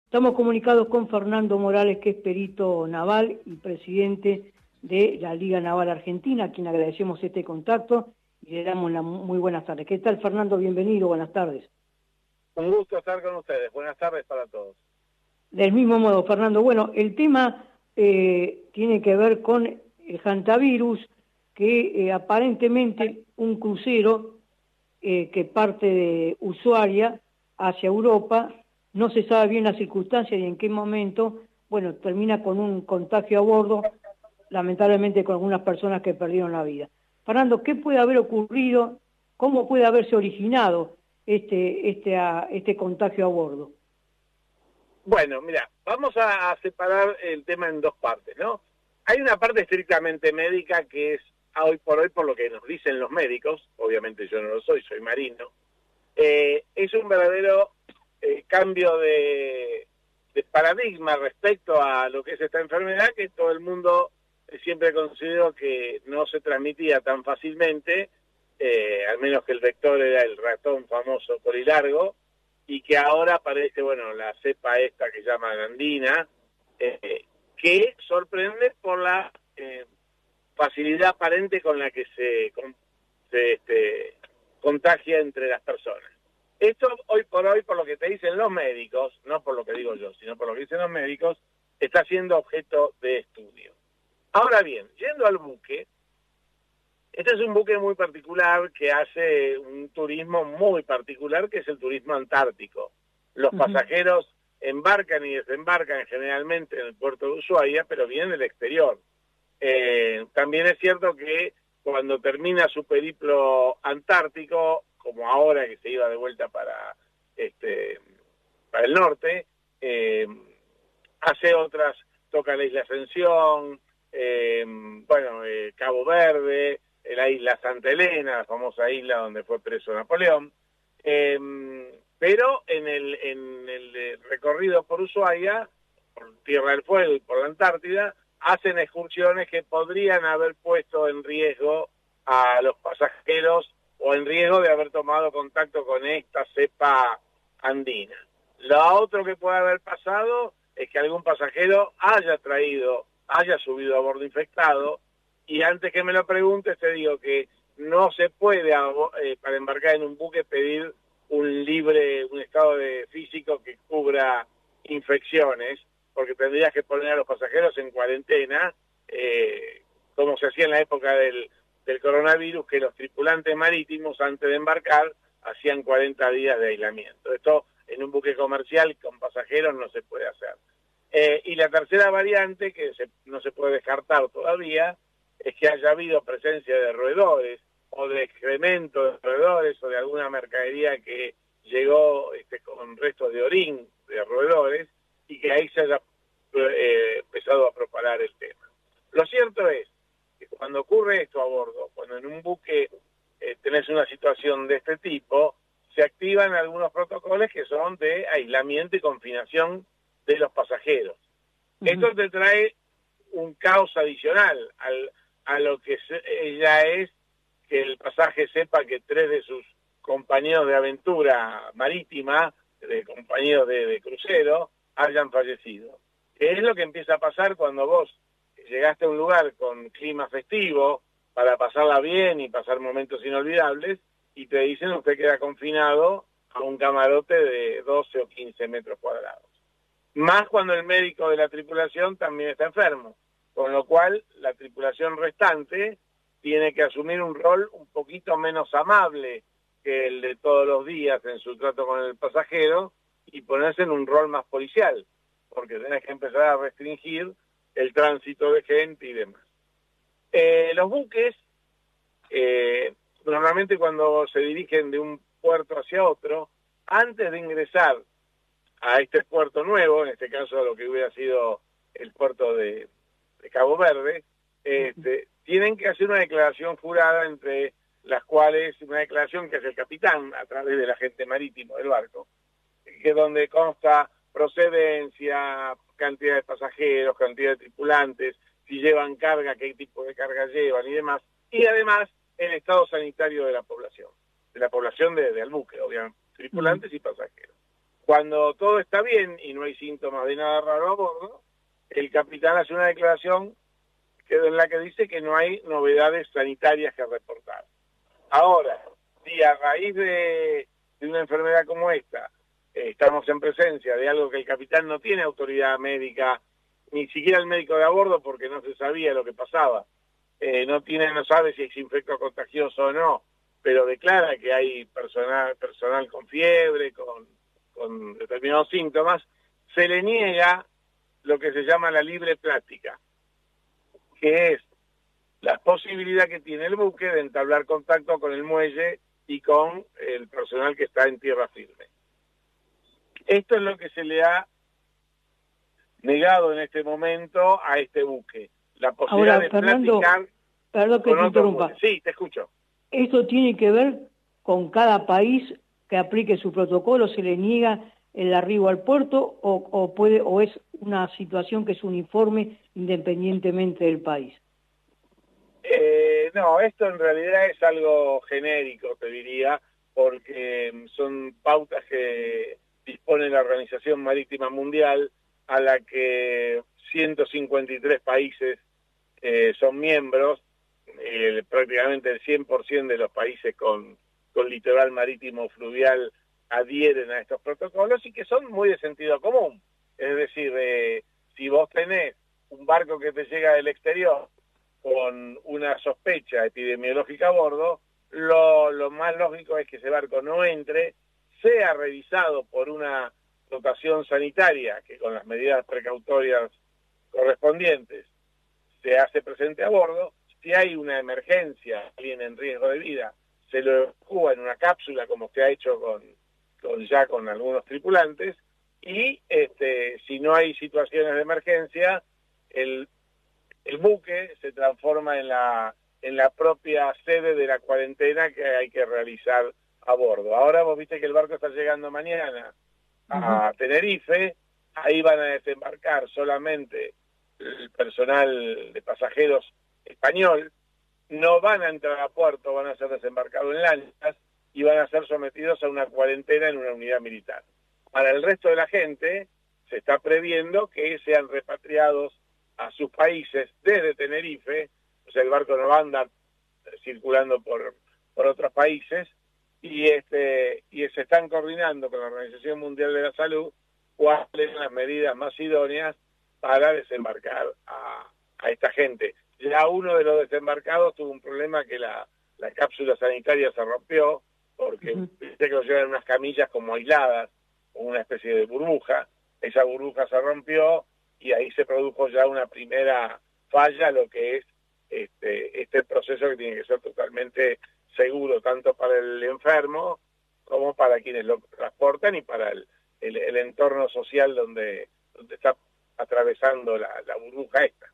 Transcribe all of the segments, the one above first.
Estamos comunicados con Fernando Morales, que es perito naval y presidente de la Liga Naval Argentina, a quien agradecemos este contacto y le damos muy buenas tardes. ¿Qué tal, Fernando? Bienvenido, buenas tardes. Un gusto estar con ustedes. Buenas tardes para todos. Del mismo modo, Fernando. Bueno, el tema tiene que ver con el hantavirus, que aparentemente un crucero que parte de Ushuaia hacia Europa, no se sabe bien las circunstancias y en qué momento, bueno, termina con un contagio a bordo, lamentablemente con algunas personas que perdieron la vida. Fernando, ¿qué puede haber ocurrido? ¿Cómo puede haberse originado este contagio a bordo? Bueno, mira, vamos a separar el tema en dos partes, ¿no? Hay una parte estrictamente médica que es, hoy por lo que nos dicen los médicos, obviamente yo no lo soy marino, es un verdadero cambio de paradigma respecto a lo que es esta enfermedad, que todo el mundo siempre consideró que no se transmitía tan fácilmente, al menos que el vector era el ratón famoso corilargo, y que ahora aparece, bueno, la cepa esta que llaman andina, que sorprende por la facilidad aparente con la que se contagia entre las personas. Esto hoy, por lo que te dicen los médicos, no por lo que digo yo, sino por lo que dicen los médicos, está siendo objeto de estudio. Ahora bien, yendo al buque, este es un buque muy particular que hace un turismo muy particular, que es el turismo antártico. Los pasajeros embarcan y desembarcan generalmente en el puerto de Ushuaia, pero vienen del exterior. También es cierto que cuando termina su periplo antártico, como ahora que se iba de vuelta para el norte, hace otras, toca la isla Ascensión, Cabo Verde, la isla Santa Elena, la famosa isla donde fue preso Napoleón, pero en el recorrido por Ushuaia, por Tierra del Fuego y por la Antártida, hacen excursiones que podrían haber puesto en riesgo a los pasajeros o en riesgo de haber tomado contacto con esta cepa andina. Lo otro que puede haber pasado es que algún pasajero haya subido a bordo infectado, y antes que me lo preguntes te digo que no se puede para embarcar en un buque pedir un estado de físico que cubra infecciones, porque tendrías que poner a los pasajeros en cuarentena, como se hacía en la época del coronavirus, que los tripulantes marítimos antes de embarcar hacían 40 días de aislamiento. Esto en un buque comercial con pasajeros no se puede hacer. Y la tercera variante, que no se puede descartar todavía, es que haya habido presencia de roedores o de excremento de roedores o de alguna mercadería que llegó con restos de orín de roedores y que ahí se haya empezado a propagar el tema. Lo cierto es que cuando ocurre esto a bordo, cuando en un buque tenés una situación de este tipo, se activan algunos protocolos que son de aislamiento y confinación de los pasajeros. Esto te trae un caos adicional a lo que ya es que el pasaje sepa que 3 de sus compañeros de aventura marítima, de compañeros de crucero, hayan fallecido. ¿Qué es lo que empieza a pasar cuando vos llegaste a un lugar con clima festivo para pasarla bien y pasar momentos inolvidables y te dicen usted queda confinado a un camarote de 12 o 15 metros cuadrados? Más cuando el médico de la tripulación también está enfermo, con lo cual la tripulación restante tiene que asumir un rol un poquito menos amable que el de todos los días en su trato con el pasajero y ponerse en un rol más policial, porque tenés que empezar a restringir el tránsito de gente y demás. Los buques, normalmente cuando se dirigen de un puerto hacia otro, antes de ingresar a este puerto nuevo, en este caso lo que hubiera sido el puerto de Cabo Verde, tienen que hacer una declaración jurada, entre las cuales una declaración que hace el capitán a través del agente marítimo del barco, que donde consta procedencia, cantidad de pasajeros, cantidad de tripulantes, si llevan carga, qué tipo de carga llevan y demás, y además el estado sanitario de la población del buque, obviamente, tripulantes y pasajeros. Cuando todo está bien y no hay síntomas de nada raro a bordo, el capitán hace una declaración en la que dice que no hay novedades sanitarias que reportar. Ahora, si a raíz de una enfermedad como esta estamos en presencia de algo que el capitán no tiene autoridad médica, ni siquiera el médico de a bordo, porque no se sabía lo que pasaba, no sabe si es infecto contagioso o no, pero declara que hay personal con fiebre, con determinados síntomas, se le niega lo que se llama la libre plática, que es la posibilidad que tiene el buque de entablar contacto con el muelle y con el personal que está en tierra firme. Esto es lo que se le ha negado en este momento a este buque, la posibilidad Ahora, de Fernando, platicar perdón que con te otros interrumpa. buques. Sí, te escucho. ¿Esto tiene que ver con cada país que aplique su protocolo? ¿Se le niega el arribo al puerto o es una situación que es uniforme independientemente del país? No, esto en realidad es algo genérico, te diría, porque son pautas que dispone la Organización Marítima Mundial, a la que 153 países son miembros, prácticamente el 100% de los países con litoral marítimo fluvial adhieren a estos protocolos y que son muy de sentido común. Es decir, si vos tenés un barco que te llega del exterior con una sospecha epidemiológica a bordo, lo más lógico es que ese barco no entre, sea revisado por una dotación sanitaria que con las medidas precautorias correspondientes se hace presente a bordo. Si hay una emergencia, alguien en riesgo de vida, se lo evacúa en una cápsula como se ha hecho con algunos tripulantes, y si no hay situaciones de emergencia, el buque se transforma en la propia sede de la cuarentena que hay que realizar a bordo. Ahora vos viste que el barco está llegando mañana a Tenerife, ahí van a desembarcar solamente el personal de pasajeros español, no van a entrar a puerto, van a ser desembarcados en lanchas y van a ser sometidos a una cuarentena en una unidad militar. Para el resto de la gente se está previendo que sean repatriados a sus países desde Tenerife, o sea, el barco no va a andar circulando por otros países, y se están coordinando con la Organización Mundial de la Salud cuáles son las medidas más idóneas para desembarcar a esta gente. Ya uno de los desembarcados tuvo un problema, que la cápsula sanitaria se rompió, porque viste que lo llevan en unas camillas como aisladas, con una especie de burbuja. Esa burbuja se rompió y ahí se produjo ya una primera falla, lo que es este proceso, que tiene que ser totalmente seguro, tanto para el enfermo como para quienes lo transportan y para el entorno social donde está atravesando la burbuja esta.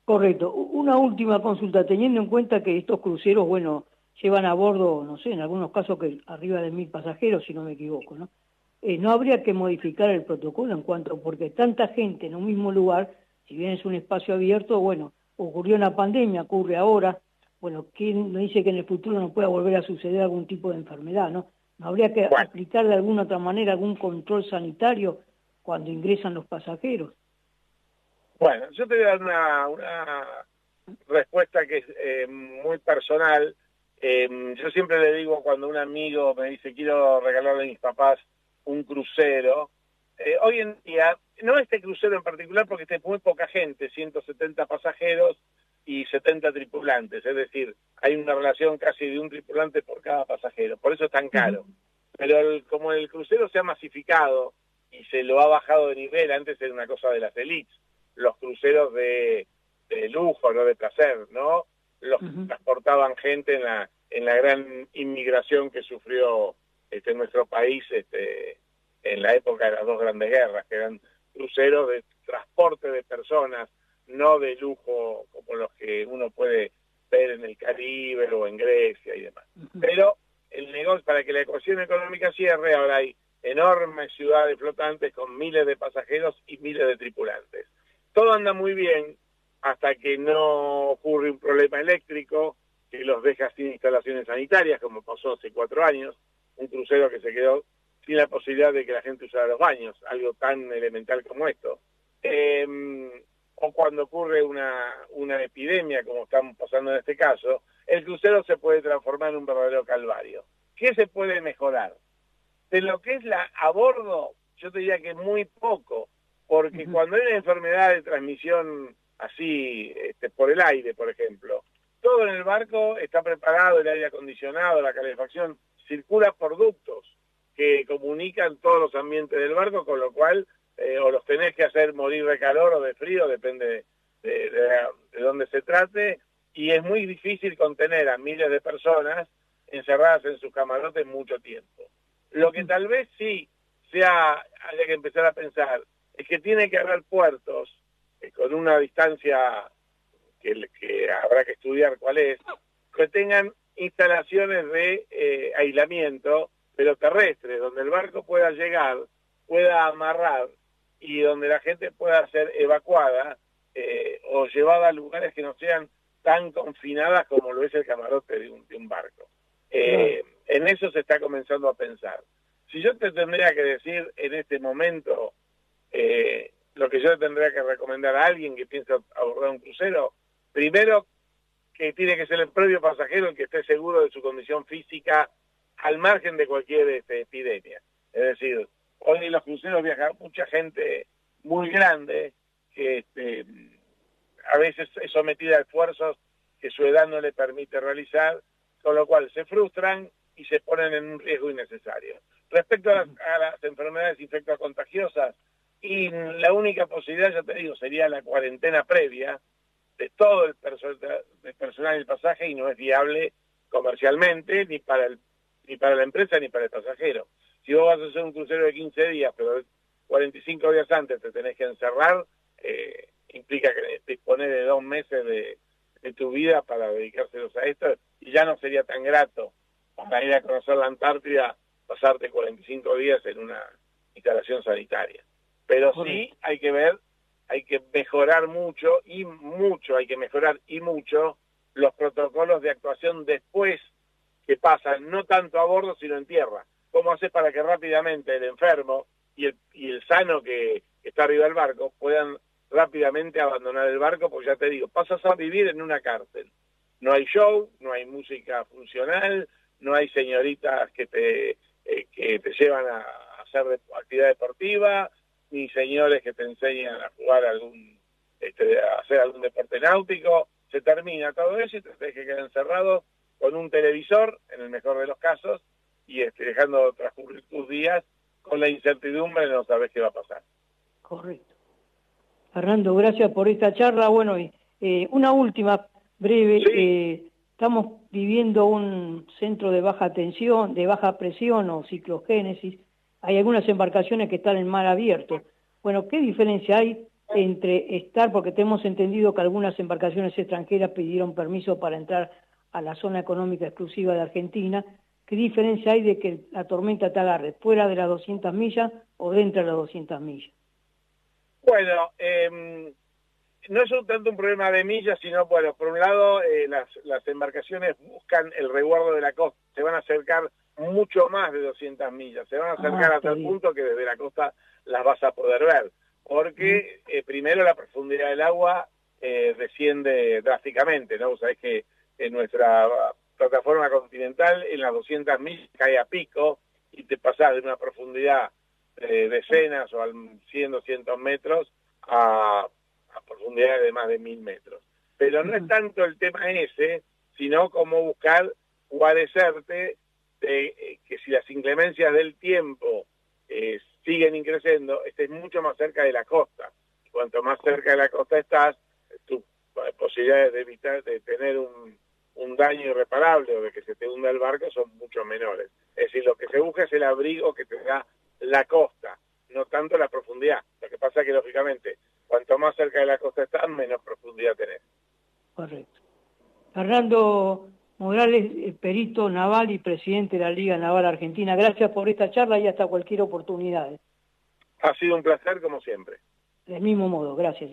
Correcto. Una última consulta, teniendo en cuenta que estos cruceros, bueno, llevan a bordo, no sé, en algunos casos que arriba de 1000 pasajeros, si no me equivoco, ¿no? ¿No habría que modificar el protocolo en cuanto, porque tanta gente en un mismo lugar, si bien es un espacio abierto, bueno, ocurrió una pandemia, ocurre ahora, bueno, ¿quién me dice que en el futuro no pueda volver a suceder algún tipo de enfermedad, no? ¿No habría que aplicar de alguna otra manera algún control sanitario cuando ingresan los pasajeros? Bueno, yo te voy a dar una respuesta que es muy personal. Yo siempre le digo, cuando un amigo me dice quiero regalarle a mis papás un crucero, hoy en día, no este crucero en particular porque es muy poca gente, 170 pasajeros y 70 tripulantes, es decir, hay una relación casi de un tripulante por cada pasajero, por eso es tan caro. Pero como el crucero se ha masificado y se lo ha bajado de nivel, antes era una cosa de las élites, los cruceros de lujo, no de placer, ¿no? Los transportaban gente en la gran inmigración que sufrió nuestro país en la época de las dos grandes guerras, que eran cruceros de transporte de personas, no de lujo como los que uno puede ver en el Caribe o en Grecia y demás. Pero el negocio, para que la ecuación económica cierre, ahora hay enormes ciudades flotantes con miles de pasajeros y miles de tripulantes. Todo anda muy bien hasta que no ocurre un problema eléctrico que los deja sin instalaciones sanitarias, como pasó hace 4 años, un crucero que se quedó sin la posibilidad de que la gente usara los baños, algo tan elemental como esto. O cuando ocurre una epidemia, como estamos pasando en este caso, el crucero se puede transformar en un verdadero calvario. ¿Qué se puede mejorar? De lo que es a bordo, yo te diría que muy poco, porque cuando hay una enfermedad de transmisión así, por el aire, por ejemplo, todo en el barco está preparado, el aire acondicionado, la calefacción, circula por ductos que comunican todos los ambientes del barco, con lo cual o los tenés que hacer morir de calor o de frío, depende de dónde se trate, y es muy difícil contener a miles de personas encerradas en sus camarotes mucho tiempo. Lo que tal vez sí haya que empezar a pensar es que tiene que haber puertos con una distancia que habrá que estudiar cuál es, que tengan instalaciones de aislamiento, pero terrestres, donde el barco pueda llegar, pueda amarrar y donde la gente pueda ser evacuada o llevada a lugares que no sean tan confinadas como lo es el camarote de un barco. En eso se está comenzando a pensar. Si yo te tendría que decir en este momento lo que yo tendría que recomendar a alguien que piensa abordar un crucero, primero que tiene que ser el propio pasajero el que esté seguro de su condición física al margen de cualquier epidemia. Es decir, hoy en los cruceros viaja mucha gente muy grande que a veces es sometida a esfuerzos que su edad no le permite realizar, con lo cual se frustran y se ponen en un riesgo innecesario. Respecto a las enfermedades infectocontagiosas, y la única posibilidad, ya te digo, sería la cuarentena previa de todo el personal del pasaje, y no es viable comercialmente ni para la empresa ni para el pasajero. Si vos vas a hacer un crucero de 15 días, pero 45 días antes te tenés que encerrar, implica que disponer de 2 meses de tu vida para dedicárselos a esto, y ya no sería tan grato para ir a conocer la Antártida pasarte 45 días en una instalación sanitaria. Pero sí hay que ver, hay que mejorar mucho los protocolos de actuación después que pasan, no tanto a bordo sino en tierra. ¿Cómo haces para que rápidamente el enfermo y el sano que está arriba del barco puedan rápidamente abandonar el barco? Porque ya te digo, pasas a vivir en una cárcel. No hay show, no hay música funcional, no hay señoritas que te llevan a hacer actividad deportiva, ni señores que te enseñan a jugar a hacer algún deporte náutico. Se termina todo eso y te tenés que quedar encerrado con un televisor, en el mejor de los casos, y dejando transcurrir tus días con la incertidumbre de no saber qué va a pasar. Correcto. Fernando, gracias por esta charla. Bueno, y una última breve. Sí. Estamos viviendo un centro de baja tensión, de baja presión o ciclogénesis. Hay algunas embarcaciones que están en mar abierto. Bueno, ¿qué diferencia hay entre estar, porque tenemos entendido que algunas embarcaciones extranjeras pidieron permiso para entrar a la zona económica exclusiva de Argentina? ¿Qué diferencia hay de que la tormenta te agarre fuera de las 200 millas o dentro de las 200 millas? Bueno, no es tanto un problema de millas, sino, bueno, por un lado, las embarcaciones buscan el resguardo de la costa, se van a acercar mucho más de 200 millas, se van a acercar hasta el punto que desde la costa las vas a poder ver, porque primero la profundidad del agua desciende drásticamente, ¿no? Sabés que en nuestra plataforma continental en las 200 millas cae a pico y te pasás de una profundidad de decenas o al 100, 200 metros a profundidades de más de 1000 metros. Pero no es tanto el tema ese, sino cómo buscar guarecerte de que si las inclemencias del tiempo siguen increciendo, estés mucho más cerca de la costa. Cuanto más cerca de la costa estás, tus posibilidades de tener un daño irreparable o de que se te hunda el barco son mucho menores. Es decir, lo que se busca es el abrigo que te da la costa, no tanto la profundidad. Lo que pasa es que, lógicamente, cuanto más cerca de la costa estás, menos profundidad tenés. Correcto. Fernando Morales, perito naval y presidente de la Liga Naval Argentina, gracias por esta charla y hasta cualquier oportunidad. Ha sido un placer, como siempre. Del mismo modo, gracias.